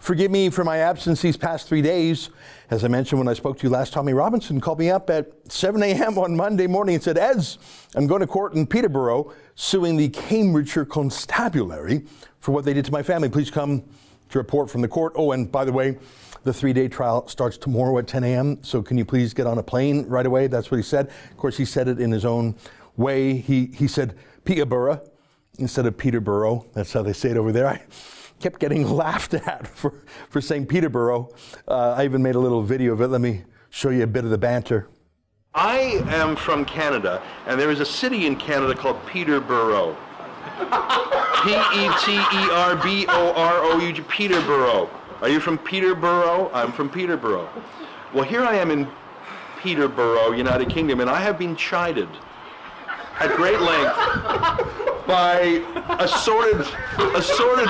Forgive me for my absence these past 3 days. As I mentioned when I spoke to you last, Tommy Robinson called me up at 7 a.m. on Monday morning and said, Ez, I'm going to court in Peterborough suing the Cambridgeshire Constabulary for what they did to my family. Please come to report from the court. Oh, and by the way, the 3-day trial starts tomorrow at 10 a.m. So can you please get on a plane right away? That's what he said. Of course, he said it in his own way. He said Peterborough instead of Peterborough. That's how they say it over there. I kept getting laughed at for saying Peterborough. I even made a little video of it. Let me show you a bit of the banter. I am from Canada, and there is a city in Canada called Peterborough. Peterborough, Peterborough. Are you from Peterborough? I'm from Peterborough. Well, here I am in Peterborough, United Kingdom, and I have been chided at great length by assorted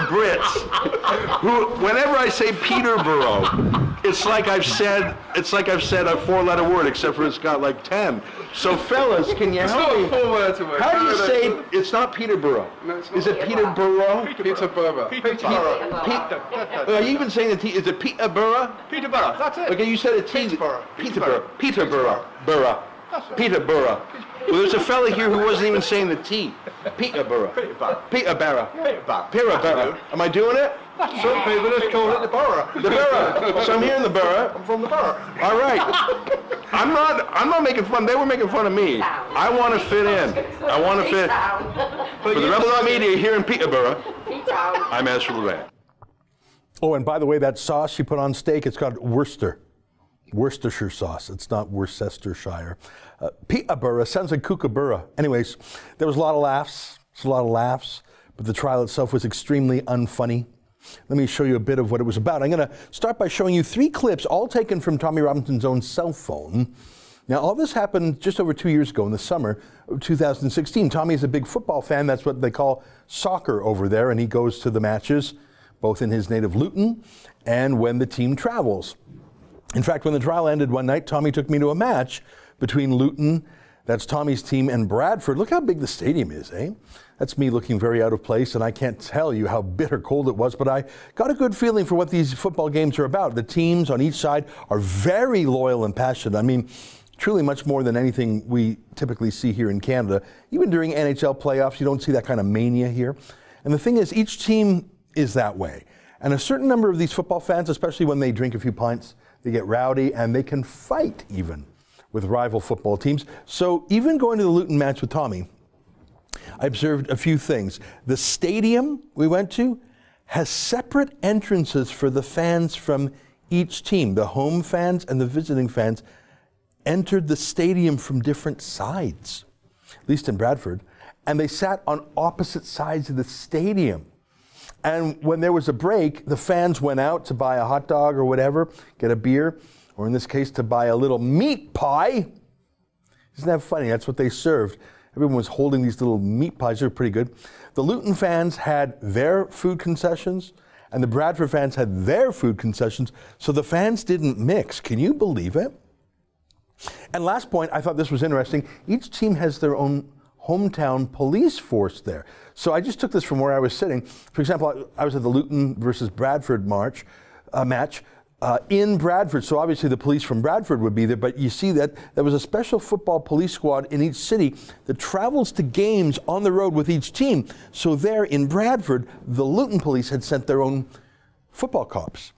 Brits who, whenever I say Peterborough, it's like I've said a 4-letter word, except for it's got like 10. So fellas, can you help me? How do you say it's not Peterborough? No, it's not. Is it Peterborough? Peterborough. Are you even saying the T? Is it Peterborough? Peterborough, that's it. Okay, you said a T. Peterborough. Peterborough. Peterborough. Well, there's a fella here who wasn't even saying the T. Peterborough. Peterborough. Am I doing it? Some people just call it the borough. The borough. So I'm here in the borough. I'm from the borough. All right. I'm not making fun. They were making fun of me. I want to fit in. I want to fit. For the Rebel Media here in Peterborough, I'm Ezra Levant. Oh, and by the way, that sauce you put on steak, it's called Worcestershire sauce. It's not Worcestershire. Peterborough sounds like kookaburra. Anyways, there was a lot of laughs. But the trial itself was extremely unfunny. Let me show you a bit of what it was about. I'm going to start by showing you 3 clips, all taken from Tommy Robinson's own cell phone. Now, all this happened just over 2 years ago in the summer of 2016. Tommy is a big football fan. That's what they call soccer over there, and he goes to the matches, both in his native Luton and when the team travels. In fact, when the trial ended one night, Tommy took me to a match between Luton, that's Tommy's team, and Bradford. Look how big the stadium is, eh? That's me looking very out of place, and I can't tell you how bitter cold it was, but I got a good feeling for what these football games are about. The teams on each side are very loyal and passionate. I mean, truly much more than anything we typically see here in Canada. Even during NHL playoffs, you don't see that kind of mania here. And the thing is, each team is that way. And a certain number of these football fans, especially when they drink a few pints, they get rowdy and they can fight even with rival football teams. So even going to the Luton match with Tommy, I observed a few things. The stadium we went to has separate entrances for the fans from each team. The home fans and the visiting fans entered the stadium from different sides, at least in Bradford, and they sat on opposite sides of the stadium. And when there was a break, the fans went out to buy a hot dog or whatever, get a beer, or in this case, to buy a little meat pie. Isn't that funny? That's what they served. Everyone was holding these little meat pies. They were pretty good. The Luton fans had their food concessions, and the Bradford fans had their food concessions, so the fans didn't mix. Can you believe it? And last point, I thought this was interesting. Each team has their own hometown police force there. So I just took this from where I was sitting. For example, I was at the Luton versus Bradford match in Bradford. So obviously the police from Bradford would be there, but you see that there was a special football police squad in each city that travels to games on the road with each team. So there in Bradford, the Luton police had sent their own football cops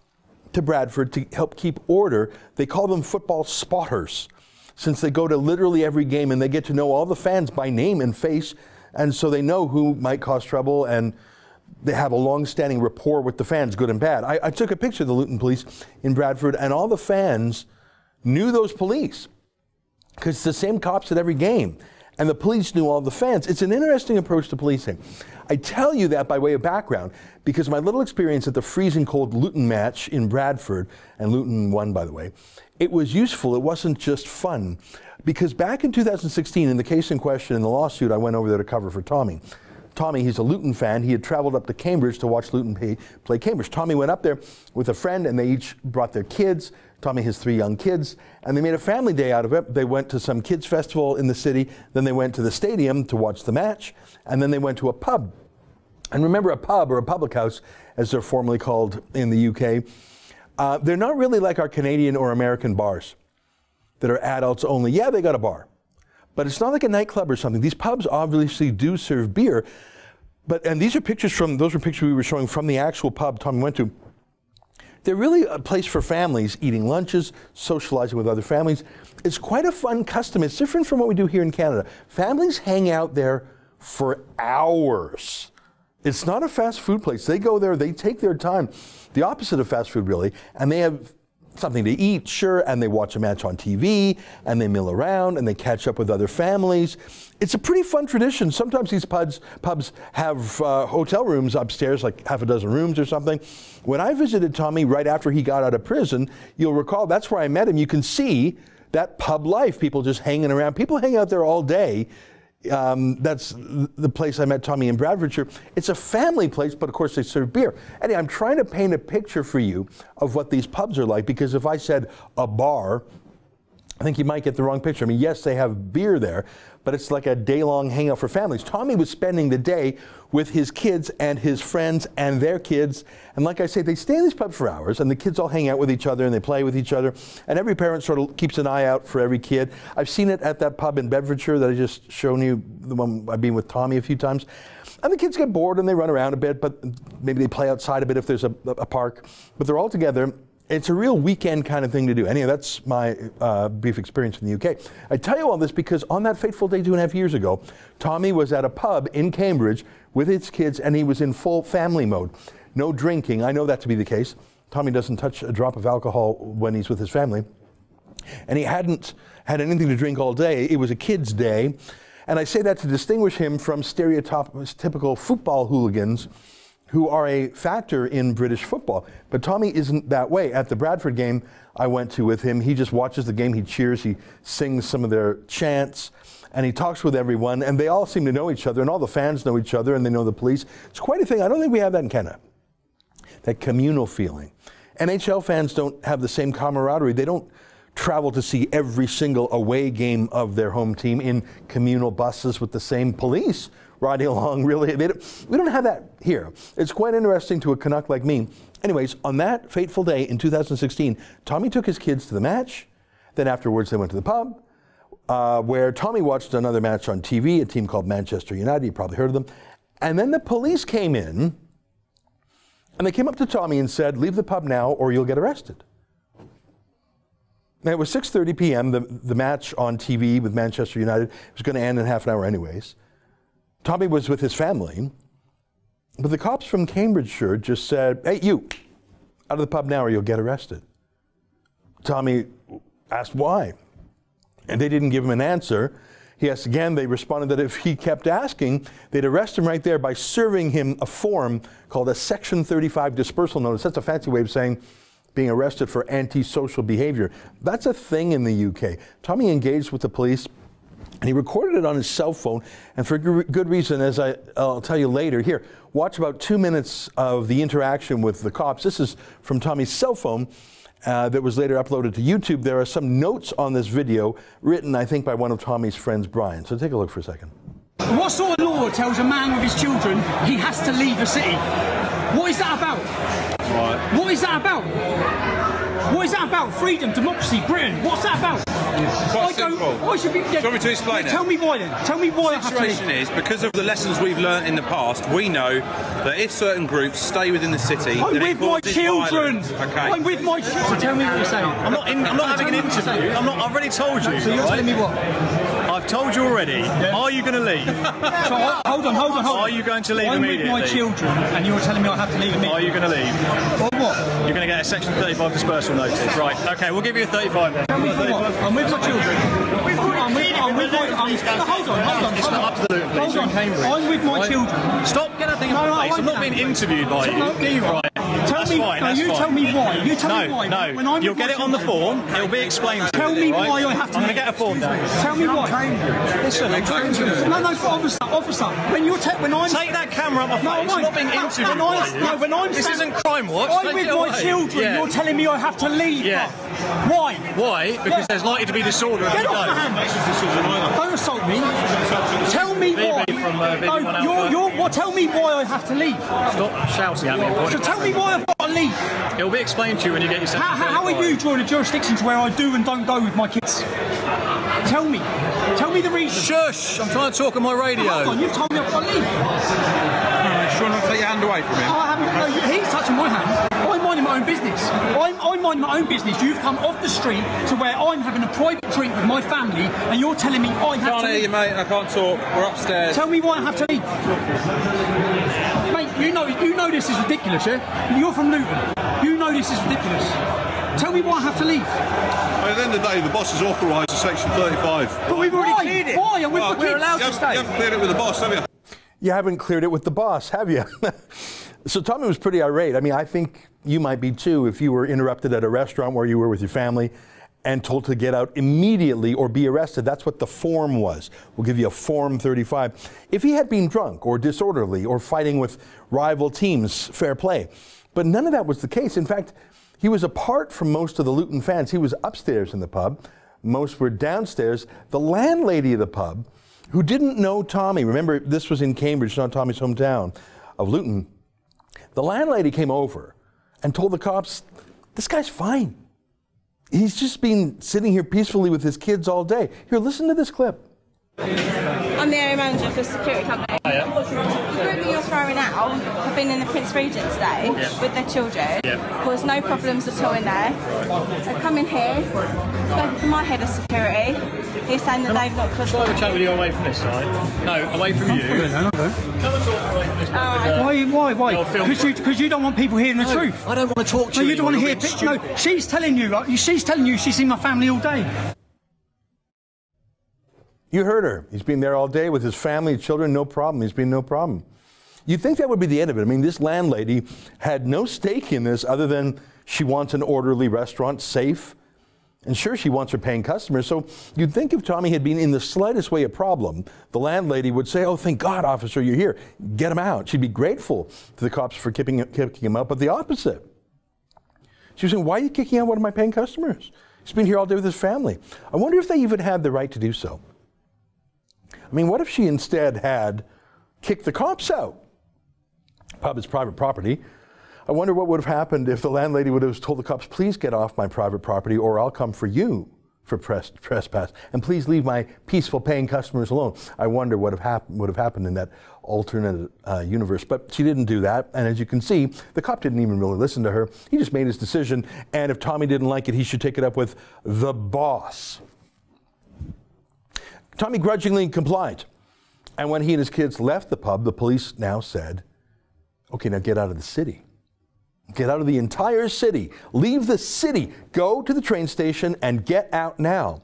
to Bradford to help keep order. They call them football spotters, since they go to literally every game and they get to know all the fans by name and face, and so they know who might cause trouble, and they have a long-standing rapport with the fans, good and bad. I took a picture of the Luton police in Bradford, and all the fans knew those police, because it's the same cops at every game, and the police knew all the fans. It's an interesting approach to policing. I tell you that by way of background, because my little experience at the freezing cold Luton match in Bradford, and Luton won, by the way, it was useful. It wasn't just fun. Because back in 2016, in the case in question, in the lawsuit, I went over there to cover for Tommy. Tommy, he's a Luton fan. He had traveled up to Cambridge to watch Luton play Cambridge. Tommy went up there with a friend, and they each brought their kids. Tommy has 3 young kids, and they made a family day out of it. They went to some kids' festival in the city, then they went to the stadium to watch the match, and then they went to a pub And remember, a pub or a public house, as they're formally called in the UK, they're not really like our Canadian or American bars that are adults only. Yeah, they got a bar, but it's not like a nightclub or something. These pubs obviously do serve beer, and these are pictures those were pictures we were showing from the actual pub Tommy went to. They're really a place for families, eating lunches, socializing with other families. It's quite a fun custom. It's different from what we do here in Canada. Families hang out there for hours. It's not a fast food place. They go there, they take their time. The opposite of fast food, really, and they have something to eat, sure, and they watch a match on TV, and they mill around, and they catch up with other families. It's a pretty fun tradition. Sometimes these pubs have hotel rooms upstairs, like half a dozen rooms or something. When I visited Tommy right after he got out of prison, you'll recall that's where I met him. You can see that pub life, people just hanging around. People hang out there all day. That's the place I met Tommy in Bradfordshire. It's a family place, but of course they serve beer. Anyway, I'm trying to paint a picture for you of what these pubs are like, because if I said a bar, I think you might get the wrong picture. I mean, yes, they have beer there, but it's like a day-long hangout for families. Tommy was spending the day with his kids and his friends and their kids. And like I say, they stay in these pubs for hours, and the kids all hang out with each other, and they play with each other. And every parent sort of keeps an eye out for every kid. I've seen it at that pub in Bedfordshire that I just shown you, the one I've been with Tommy a few times. And the kids get bored, and they run around a bit, but maybe they play outside a bit if there's a park. But they're all together. It's a real weekend kind of thing to do. Anyway, that's my brief experience in the UK. I tell you all this because on that fateful day 2.5 years ago, Tommy was at a pub in Cambridge with his kids, and he was in full family mode. No drinking. I know that to be the case. Tommy doesn't touch a drop of alcohol when he's with his family. And he hadn't had anything to drink all day. It was a kid's day. And I say that to distinguish him from stereotypical football hooligans who are a factor in British football. But Tommy isn't that way. At the Bradford game I went to with him, he just watches the game, he cheers, he sings some of their chants, and he talks with everyone, and they all seem to know each other, and all the fans know each other, and they know the police. It's quite a thing. I don't think we have that in Canada, that communal feeling. NHL fans don't have the same camaraderie. They don't travel to see every single away game of their home team in communal buses with the same police riding along, really. We don't have that here. It's quite interesting to a Canuck like me. Anyways, on that fateful day in 2016, Tommy took his kids to the match. Then afterwards they went to the pub, where Tommy watched another match on TV, a team called Manchester United. You probably heard of them. And then the police came in, and they came up to Tommy and said, "Leave the pub now or you'll get arrested." Now, it was 6:30 p.m. The match on TV with Manchester United was going to end in half an hour anyways. Tommy was with his family, but the cops from Cambridgeshire just said, "Hey, you, out of the pub now or you'll get arrested." Tommy asked why, and they didn't give him an answer. He asked again. They responded that if he kept asking, they'd arrest him right there by serving him a form called a Section 35 dispersal notice. That's a fancy way of saying being arrested for antisocial behavior. That's a thing in the UK. Tommy engaged with the police, and he recorded it on his cell phone, and for good reason, as I'll tell you later. Here, watch about 2 minutes of the interaction with the cops. This is from Tommy's cell phone that was later uploaded to YouTube. There are some notes on this video written, I think, by one of Tommy's friends, Brian. So take a look for a second. What sort of law tells a man with his children he has to leave the city? What is that about? Right. What is that about? What is that about? Freedom, democracy, Britain. What's that about? Quite simple. I should be. Do you want me to explain it? Tell me why then. Tell me why I have to leave. The situation is, because of the lessons we've learnt in the past, we know that if certain groups stay within the city, I'm then with my children. Okay. I'm with my children. So tell me what you're saying. I'm not having an interview. I've already told you. So you're telling me what? I've told you already. Yeah. Are you going to leave? So hold on. Are you going to leave I'm immediately? with my children, and you're telling me I have to leave immediately. Are you going to leave? Or what? You're going to get a Section 35 dispersal notice. Right. Okay. We'll give you a 35 then. Tell me for what? I'm with my children. Hold on. It's not up to the loop, please. You're in Cambridge. I'm with my children. Stop getting things in my face. I'm not being interviewed by you. Right. Tell me why. Tell me why. No. You'll get it on the form. It'll be explained to you. Tell me why I have to. I'm going to get a form down. Tell me why. Listen, officer. When I'm take that camera off my face. I'm not being interviewed. This isn't Crime Watch. I'm with my children. Yeah. You're telling me I have to leave. Yeah. Why? Why? Because there's likely to be disorder. Get off my hand. Don't assault me. Tell me why. from Vivian went out. Tell me why I have to leave. Stop shouting at me. So tell me why I've got to leave. It'll be explained to you when you get your section. How are you drawing a jurisdiction to where I do and don't go with my kids? Tell me. Tell me the reason. Shush! I'm trying to talk on my radio. Hold on, you've told me I've got to leave. Do you want to take your hand away from him? I haven't. No, he's touching my hand. I'm minding my own business. I'm minding my own business. You've come off the street to where I'm having a private drink with my family, and you're telling me I have to leave. I can't hear you, mate. I can't talk. We're upstairs. Tell me why I have to leave. Mate, you know this is ridiculous, yeah? You're from Luton. You know this is ridiculous. Tell me why I have to leave. At the end of the day, the boss has authorised Section 35. But we've already cleared it. Why? And we're allowed to stay. You haven't cleared it with the boss, have you? You haven't cleared it with the boss, have you? So Tommy was pretty irate. I mean, I think you might be too if you were interrupted at a restaurant where you were with your family and told to get out immediately or be arrested. That's what the form was. We'll give you a Form 35. If he had been drunk or disorderly or fighting with rival teams, fair play. But none of that was the case. In fact, he was apart from most of the Luton fans. He was upstairs in the pub. Most were downstairs. The landlady of the pub, who didn't know Tommy, remember this was in Cambridge, not Tommy's hometown of Luton, the landlady came over and told the cops, this guy's fine. He's just been sitting here peacefully with his kids all day. Here, listen to this clip. I'm the area manager for a security company. Oh, yeah. The group that you're throwing out have been in the Prince Regent today with their children. Caused no problems at all in there. So come in here, spoken to my head of security. He's saying that they've not caused. Shall I have a chat with you away from this side? No, away from you. Come and talk away from this side. Why? Because you don't want people hearing the truth. I don't want to talk to you. No, you don't want to hear. No, she's telling you. She's telling you she's seen my family all day. You heard her. He's been there all day with his family, children, no problem. He's been no problem. You'd think that would be the end of it. I mean, this landlady had no stake in this other than she wants an orderly restaurant, safe. And sure, she wants her paying customers. So you'd think if Tommy had been in the slightest way a problem, the landlady would say, oh, thank God, officer, you're here. Get him out. She'd be grateful to the cops for kicking him out, but the opposite. She was saying, why are you kicking out one of my paying customers? He's been here all day with his family. I wonder if they even had the right to do so. I mean, what if she instead had kicked the cops out? Pub is private property. I wonder what would have happened if the landlady would have told the cops, please get off my private property or I'll come for you for trespass. And please leave my peaceful paying customers alone. I wonder what would have happened in that alternate universe. But she didn't do that. And as you can see, the cop didn't even really listen to her. He just made his decision. And if Tommy didn't like it, he should take it up with the boss. Tommy grudgingly complied. And when he and his kids left the pub, the police now said, okay, now get out of the city. Get out of the entire city. Leave the city. Go to the train station and get out now.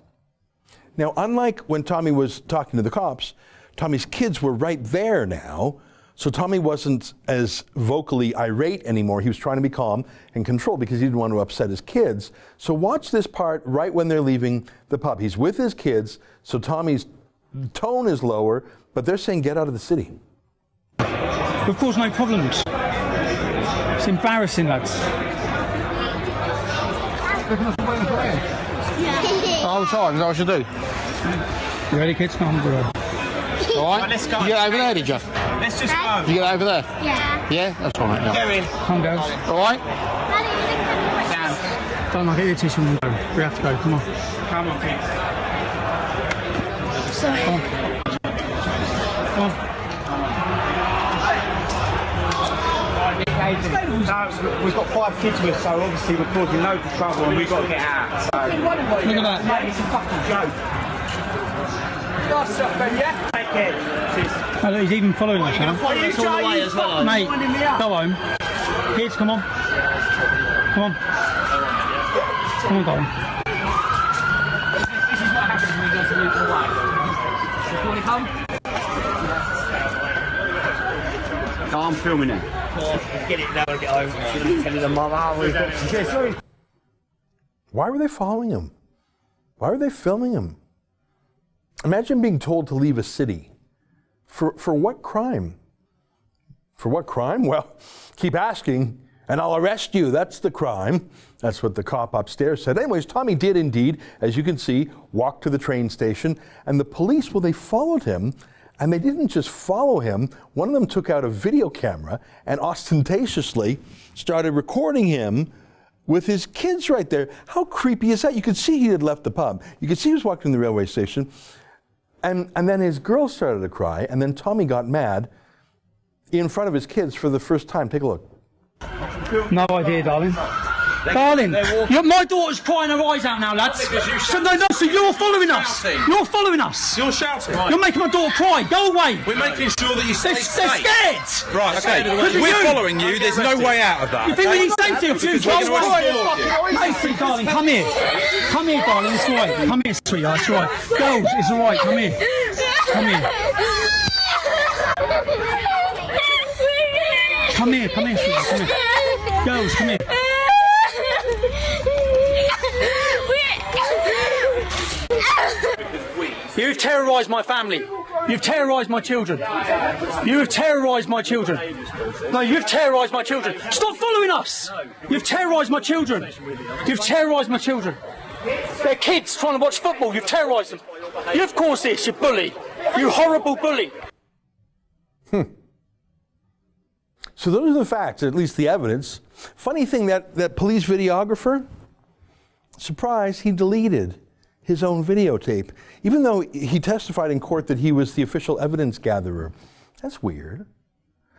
Now, unlike when Tommy was talking to the cops, Tommy's kids were right there now. So Tommy wasn't as vocally irate anymore. He was trying to be calm and controlled because he didn't want to upset his kids. So watch this part right when they're leaving the pub. He's with his kids, so Tommy's tone is lower, but they're saying get out of the city. We've caused no problems. It's embarrassing, lads. The whole time, is that what I should do? You ready, kids? Come on, bro. All right, let's go. You get over there, did you? Let's just go. You get over there? Yeah. Yeah? That's all right, yeah. Go in. Come on, girls. All right? Down. Don't get your tissue. We have to go. Come on. Come on, kids. Sorry. Come on. Come on. No, we've got 5 kids with us, so obviously we're causing loads of trouble and we've got to get out. So. Look at that. Mate, it's a fucking joke. Nice stuff, Ben, yeah? Take care. Oh, look, he's even following us now. Follow us all the way as well. Mate, go home. Kids, come on. Come on. Come on, go on. This is what happens when we go to Luton away. You want to come? No, I'm filming it. Get it now and get home. Tell the mother we've got to get sorry. Why were they following him? Why were they filming him? Imagine being told to leave a city. For what crime? For what crime? Well, keep asking and I'll arrest you. That's the crime. That's what the cop upstairs said. Anyways, Tommy did indeed, as you can see, walk to the train station. And the police, well, they followed him And they didn't just follow him. One of them took out a video camera and ostentatiously started recording him with his kids right there. How creepy is that? You could see he had left the pub. You could see he was walking to the railway station. And then his girl started to cry, and then Tommy got mad in front of his kids for the first time. Take a look. No idea, darling. Darling, my daughter's crying her eyes out now, lads. So you're following us. You're following us. You're shouting. You're making my daughter cry. Go away. We're making sure that you stay safe. They're scared. Right, okay. We're following you. There's no way out of that. You think we need safety of you? Mason, darling, come here. Come here, darling. It's all right. Come here, sweetheart. It's all right. Girls, it's all right. Come here. Come here. Come here, sweetheart. Come here. Girls, come here. You've terrorised my family. You've terrorised my children. You have terrorised my children. No, you've terrorised my children. Stop following us. You've terrorised my children. You've terrorised my children. They're kids trying to watch football. You've terrorised them. You've caused this, you bully. You horrible bully. So those are the facts, at least the evidence. Funny thing, that police videographer, surprise, he deleted his own videotape, even though he testified in court that he was the official evidence gatherer. That's weird.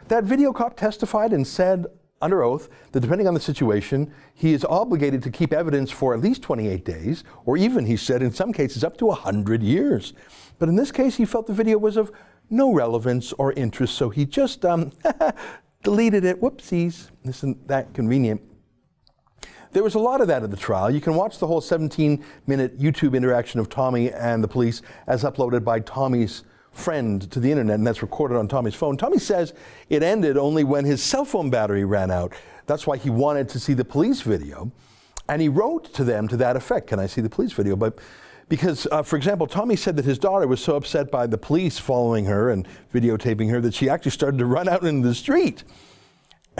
That video cop testified and said under oath that depending on the situation, he is obligated to keep evidence for at least 28 days, or even, he said, in some cases up to 100 years. But in this case, he felt the video was of no relevance or interest, so he just deleted it. Whoopsies. Isn't that convenient? There was a lot of that at the trial. You can watch the whole 17-minute YouTube interaction of Tommy and the police as uploaded by Tommy's friend to the internet, and that's recorded on Tommy's phone. Tommy says it ended only when his cell phone battery ran out. That's why he wanted to see the police video, and he wrote to them to that effect, can I see the police video? But because, for example, Tommy said that his daughter was so upset by the police following her and videotaping her that she actually started to run out into the street.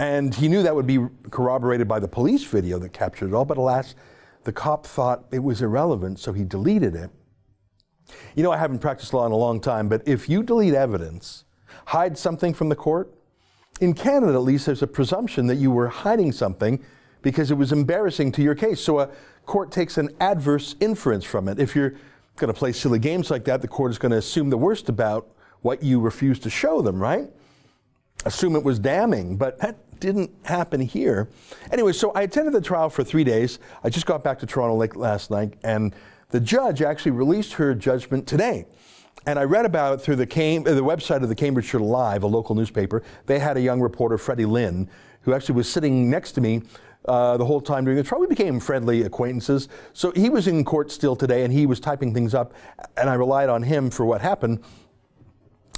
And he knew that would be corroborated by the police video that captured it all, but alas, the cop thought it was irrelevant, so he deleted it. You know, I haven't practiced law in a long time, but if you delete evidence, hide something from the court, in Canada at least, there's a presumption that you were hiding something because it was embarrassing to your case. So a court takes an adverse inference from it. If you're going to play silly games like that, the court is going to assume the worst about what you refuse to show them, right? Assume it was damning, but that didn't happen here. Anyway, so I attended the trial for 3 days. I just got back to Toronto late last night, and the judge actually released her judgment today. And I read about it through the website of the Cambridgeshire Live, a local newspaper. They had a young reporter, Freddie Lynn, who actually was sitting next to me the whole time during the trial. We became friendly acquaintances. So he was in court still today, and he was typing things up, and I relied on him for what happened.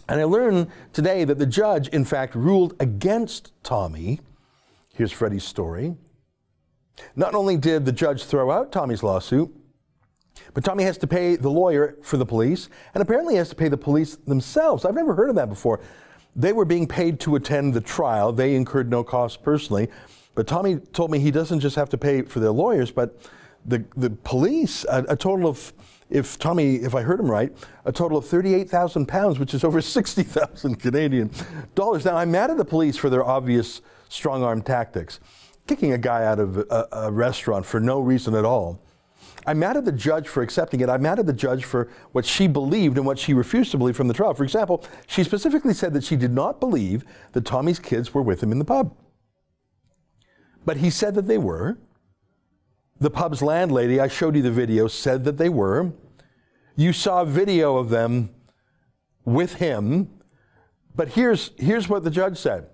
And I learned today that the judge, in fact, ruled against Tommy. Here's Freddie's story. Not only did the judge throw out Tommy's lawsuit, but Tommy has to pay the lawyer for the police, and apparently has to pay the police themselves. I've never heard of that before. They were being paid to attend the trial. They incurred no cost personally. But Tommy told me he doesn't just have to pay for their lawyers, but the police, a total of, if I heard him right, a total of £38,000, which is over 60,000 Canadian dollars. Now, I'm mad at the police for their obvious strong-arm tactics, kicking a guy out of a restaurant for no reason at all. I'm mad at the judge for accepting it. I'm mad at the judge for what she believed and what she refused to believe from the trial. For example, she specifically said that she did not believe that Tommy's kids were with him in the pub. But he said that they were. The pub's landlady, I showed you the video, said that they were. You saw a video of them with him. But here's what the judge said.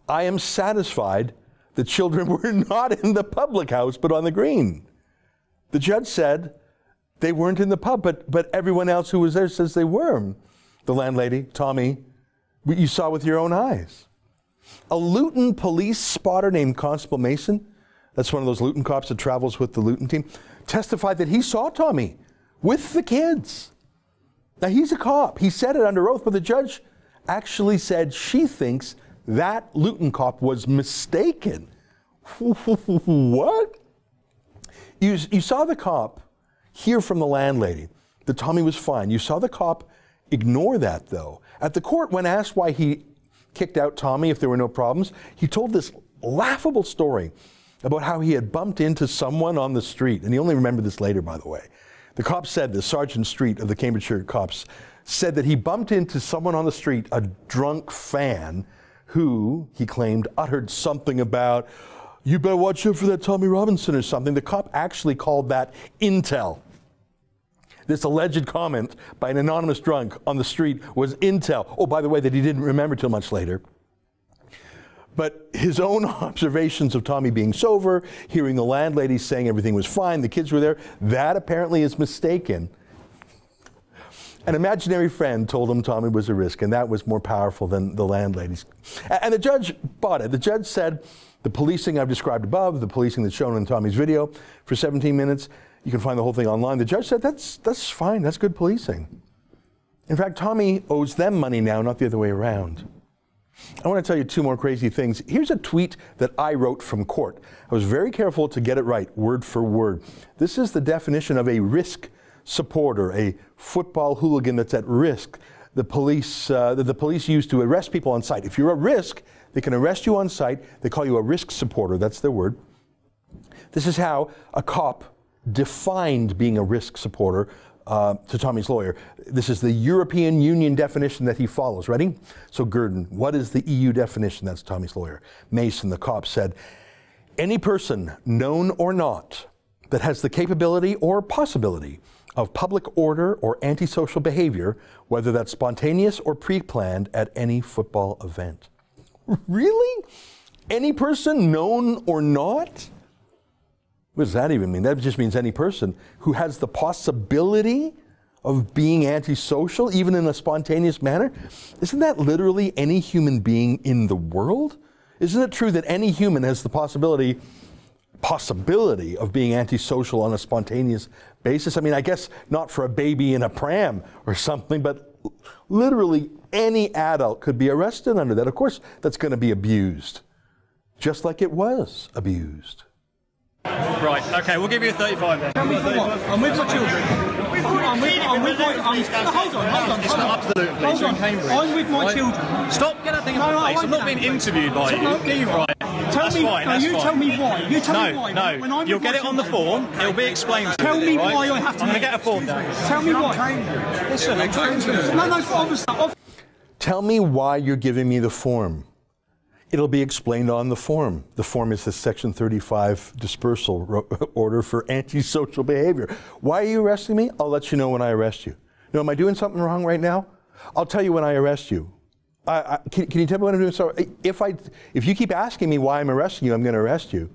I am satisfied the children were not in the public house, but on the green. The judge said they weren't in the pub, but everyone else who was there says they were. The landlady, Tommy, you saw with your own eyes. A Luton police spotter named Constable Mason, that's one of those Luton cops that travels with the Luton team, testified that he saw Tommy with the kids. Now, he's a cop. He said it under oath, but the judge actually said she thinks that Luton cop was mistaken. What? You saw the cop hear from the landlady that Tommy was fine. You saw the cop ignore that, though. At the court, when asked why he kicked out Tommy if there were no problems, he told this laughable story about how he had bumped into someone on the street. And he only remembered this later, by the way. The cop said this, Sergeant Street of the Cambridgeshire cops, said that he bumped into someone on the street, a drunk fan, who, he claimed, uttered something about, "You better watch out for that Tommy Robinson," or something. The cop actually called that intel. This alleged comment by an anonymous drunk on the street was intel. Oh, by the way, that he didn't remember till much later. But his own observations of Tommy being sober, hearing the landlady saying everything was fine, the kids were there, that apparently is mistaken. An imaginary friend told him Tommy was a risk, and that was more powerful than the landladies. And the judge bought it. The judge said, the policing I've described above, the policing that's shown in Tommy's video for 17 minutes, you can find the whole thing online. The judge said, that's fine, that's good policing. In fact, Tommy owes them money now, not the other way around. I want to tell you two more crazy things. Here's a tweet that I wrote from court. I was very careful to get it right, word for word. This is the definition of a risk supporter, a football hooligan that's at risk. The police use to arrest people on sight. If you're at risk, they can arrest you on sight. They call you a risk supporter. That's their word. This is how a cop defined being a risk supporter to Tommy's lawyer. This is the European Union definition that he follows. Ready? So Gurdon, what is the EU definition? That's Tommy's lawyer. Mason, the cop, said, any person, known or not, that has the capability or possibility of public order or antisocial behavior, whether that's spontaneous or pre-planned at any football event. Really? Any person, known or not? What does that even mean? That just means any person who has the possibility of being antisocial, even in a spontaneous manner. Isn't that literally any human being in the world? Isn't it true that any human has the possibility of being antisocial on a spontaneous basis? I mean, I guess not for a baby in a pram or something, but literally any adult could be arrested under that. Of course, that's going to be abused, just like it was abused. Right, okay, we'll give you a 35 then. Tell me for what? I'm with my children. I'm with my children. Stop, get that thing off my face. I'm not being interviewed by you. Right. Tell me why. You tell me why. No, you'll get it on the form. It'll be explained to you. Tell me why I have to. I'm going to get a form down. Tell me why. Listen, No, Tell me why you're giving me the form. It'll be explained on the form. The form is the Section 35 dispersal order for antisocial behavior. Why are you arresting me? I'll let you know when I arrest you. No, am I doing something wrong right now? I'll tell you when I arrest you. Can you tell me what I'm doing? So if you keep asking me why I'm arresting you, I'm going to arrest you.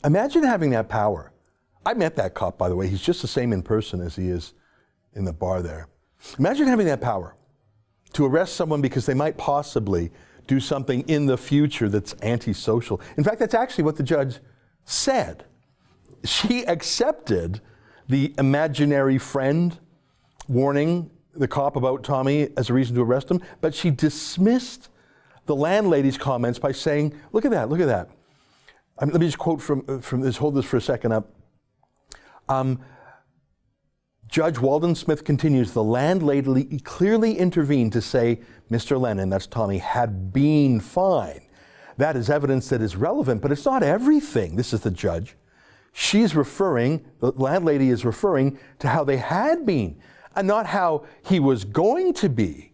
Imagine having that power. I met that cop, by the way. He's just the same in person as he is in the bar there. Imagine having that power to arrest someone because they might possibly do something in the future that's antisocial. In fact, that's actually what the judge said. She accepted the imaginary friend warning the cop about Tommy as a reason to arrest him, but she dismissed the landlady's comments by saying, look at that, look at that. Let me just quote from this, hold this for a second up. Judge Walden Smith continues, the landlady clearly intervened to say, Mr. Lennon, that's Tommy, had been fine. That is evidence that is relevant, but it's not everything. This is the judge. She's referring, the landlady is referring to how they had been, and not how he was going to be.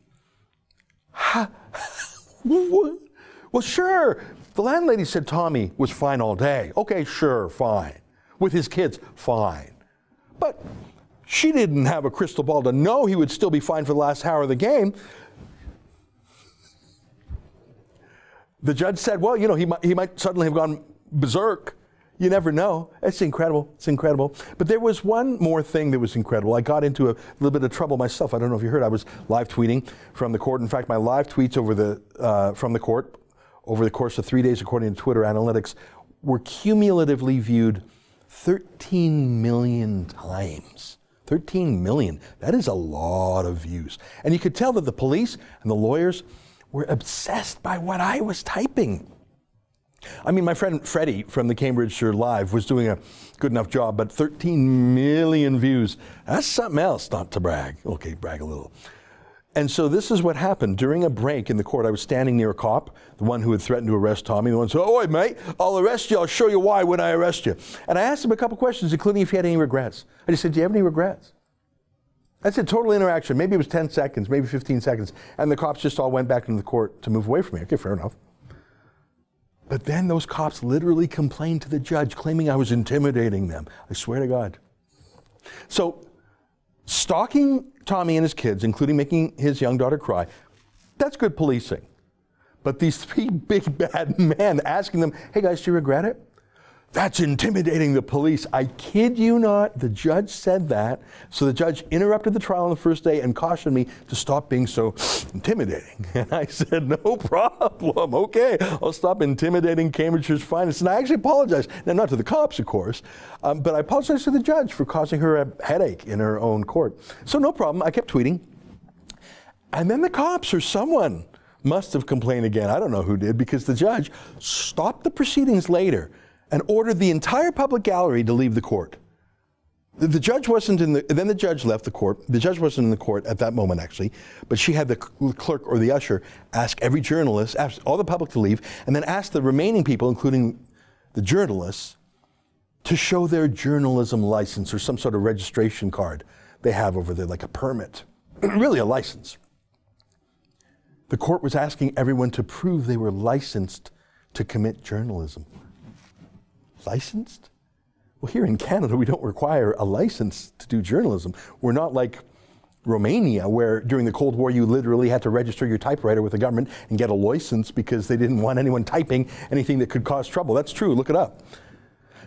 Well, sure. The landlady said Tommy was fine all day. Okay, sure, fine. With his kids, fine. But she didn't have a crystal ball to know he would still be fine for the last hour of the game. The judge said, well, you know, he might suddenly have gone berserk. You never know. It's incredible. It's incredible. But there was one more thing that was incredible. I got into a little bit of trouble myself. I don't know if you heard. I was live tweeting from the court. In fact, my live tweets from the court over the course of 3 days, according to Twitter analytics, were cumulatively viewed 13 million times. 13 million. That is a lot of views. And you could tell that the police and the lawyers were obsessed by what I was typing. I mean, my friend Freddie from the Cambridgeshire Live was doing a good enough job, but 13 million views, that's something else, not to brag. Okay, brag a little. And so this is what happened. During a break in the court, I was standing near a cop, the one who had threatened to arrest Tommy, the one said, "Oh, mate, I'll arrest you, I'll show you why when I arrest you." And I asked him a couple questions, including if he had any regrets. I just said, "Do you have any regrets?" That's a total interaction. Maybe it was 10 seconds, maybe 15 seconds. And the cops just all went back into the court to move away from me. Okay, fair enough. But then those cops literally complained to the judge, claiming I was intimidating them. I swear to God. So, stalking Tommy and his kids, including making his young daughter cry, that's good policing. But these three big bad men asking them, "Hey guys, do you regret it?" That's intimidating the police. I kid you not, the judge said that. So the judge interrupted the trial on the first day and cautioned me to stop being so intimidating. And I said, "No problem, okay, I'll stop intimidating Cambridgeshire's finest." And I actually apologized. Now, not to the cops, of course, but I apologized to the judge for causing her a headache in her own court. So no problem, I kept tweeting. And then the cops or someone must have complained again. I don't know who did, because the judge stopped the proceedings later and ordered the entire public gallery to leave the court. The judge wasn't in the, then the judge left the court. The judge wasn't in the court at that moment, actually, but she had the clerk or the usher ask every journalist, ask all the public to leave, and then ask the remaining people, including the journalists, to show their journalism license or some sort of registration card they have over there, like a permit, really a license. The court was asking everyone to prove they were licensed to commit journalism. Licensed? Well, here in Canada, we don't require a license to do journalism. We're not like Romania, where during the Cold War, you literally had to register your typewriter with the government and get a license because they didn't want anyone typing anything that could cause trouble. That's true, look it up.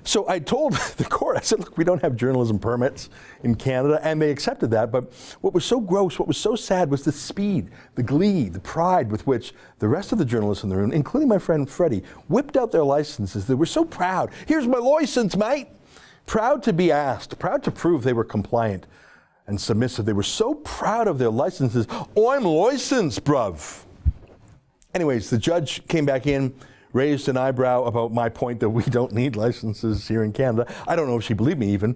So I told the court, I said, "Look, we don't have journalism permits in Canada," and they accepted that. But what was so gross, what was so sad was the speed, the glee, the pride with which the rest of the journalists in the room, including my friend Freddie, whipped out their licenses. They were so proud. "Here's my license, mate." Proud to be asked, proud to prove they were compliant and submissive. They were so proud of their licenses. "Oh, I'm licensed, bruv." Anyways, the judge came back in, raised an eyebrow about my point that we don't need licenses here in Canada. I don't know if she believed me even.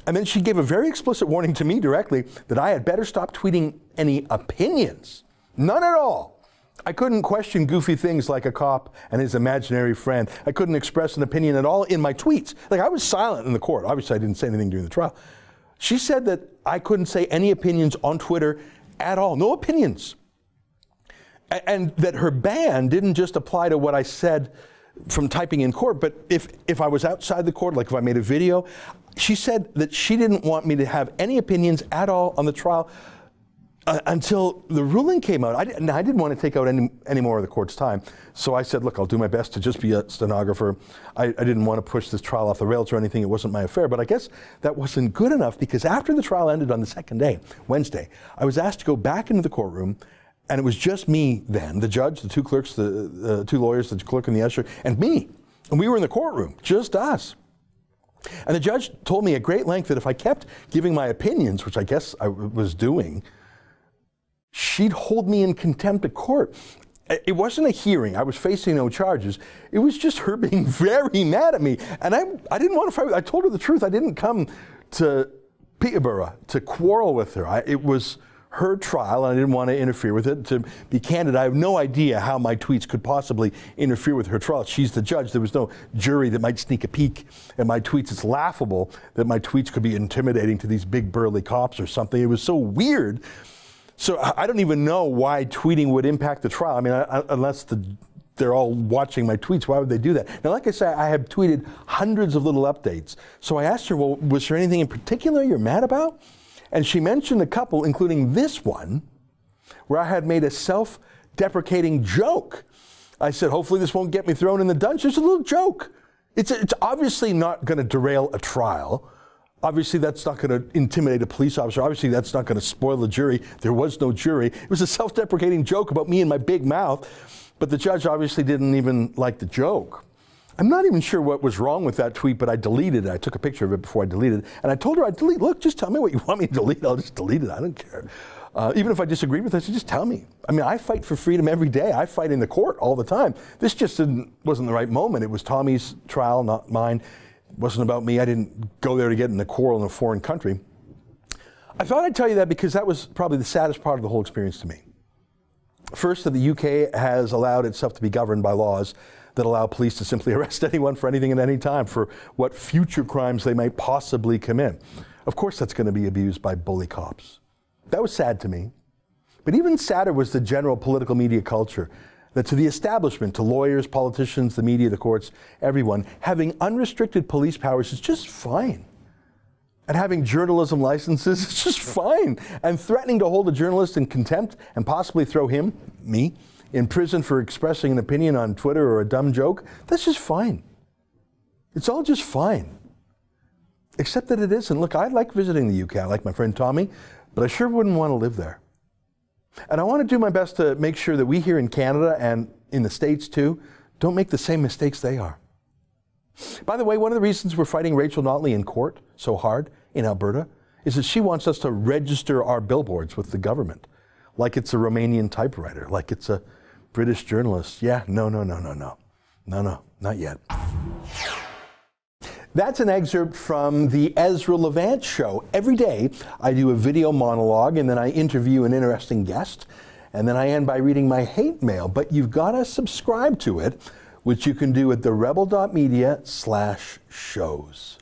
And then she gave a very explicit warning to me directly that I had better stop tweeting any opinions. None at all. I couldn't question goofy things like a cop and his imaginary friend. I couldn't express an opinion at all in my tweets. Like, I was silent in the court. Obviously, I didn't say anything during the trial. She said that I couldn't say any opinions on Twitter at all. No opinions. And that her ban didn't just apply to what I said from typing in court, but if I was outside the court, like if I made a video, she said that she didn't want me to have any opinions at all on the trial until the ruling came out. I didn't want to take out any more of the court's time. So I said, "Look, I'll do my best to just be a stenographer. I didn't want to push this trial off the rails or anything. It wasn't my affair." But I guess that wasn't good enough, because after the trial ended on the second day, Wednesday, I was asked to go back into the courtroom. And it was just me then, the judge, the two clerks, the two lawyers, the clerk and the usher, and me. And we were in the courtroom, just us. And the judge told me at great length that if I kept giving my opinions, which I guess I was doing, she'd hold me in contempt of court. It wasn't a hearing. I was facing no charges. It was just her being very mad at me. And I didn't want to fight. I told her the truth. I didn't come to Peterborough to quarrel with her. It was her trial, and I didn't want to interfere with it. To be candid, I have no idea how my tweets could possibly interfere with her trial. She's the judge. There was no jury that might sneak a peek at my tweets. It's laughable that my tweets could be intimidating to these big burly cops or something. It was so weird. So I don't even know why tweeting would impact the trial. I mean, unless they're all watching my tweets, why would they do that? Now, like I said, I have tweeted hundreds of little updates. So I asked her, "Well, was there anything in particular you're mad about?" And she mentioned a couple, including this one, where I had made a self-deprecating joke. I said, "Hopefully this won't get me thrown in the dungeon." It's a little joke. It's obviously not going to derail a trial. Obviously that's not going to intimidate a police officer. Obviously that's not going to spoil the jury. There was no jury. It was a self-deprecating joke about me and my big mouth. But the judge obviously didn't even like the joke. I'm not even sure what was wrong with that tweet, but I deleted it. I took a picture of it before I deleted it. And I told her I'd delete. "Look, just tell me what you want me to delete. I'll just delete it. I don't care." Even if I disagreed with it, I said, just tell me. I mean, I fight for freedom every day. I fight in the court all the time. This just wasn't the right moment. It was Tommy's trial, not mine. It wasn't about me. I didn't go there to get in a quarrel in a foreign country. I thought I'd tell you that because that was probably the saddest part of the whole experience to me. First, that the UK has allowed itself to be governed by laws that allow police to simply arrest anyone for anything at any time for what future crimes they might possibly commit. Of course, that's going to be abused by bully cops. That was sad to me. But even sadder was the general political media culture, that to the establishment, to lawyers, politicians, the media, the courts, everyone, having unrestricted police powers is just fine. And having journalism licenses is just fine. And threatening to hold a journalist in contempt and possibly throw him, me, in prison for expressing an opinion on Twitter or a dumb joke, that's just fine. It's all just fine. Except that it isn't. Look, I like visiting the UK. I like my friend Tommy, but I sure wouldn't want to live there. And I want to do my best to make sure that we here in Canada and in the States too, don't make the same mistakes they are. By the way, one of the reasons we're fighting Rachel Notley in court so hard in Alberta is that she wants us to register our billboards with the government, like it's a Romanian typewriter, like it's a British journalist. Yeah, no, not yet. That's an excerpt from the Ezra Levant show. Every day I do a video monologue and then I interview an interesting guest and then I end by reading my hate mail. But you've got to subscribe to it, which you can do at therebel.media/shows.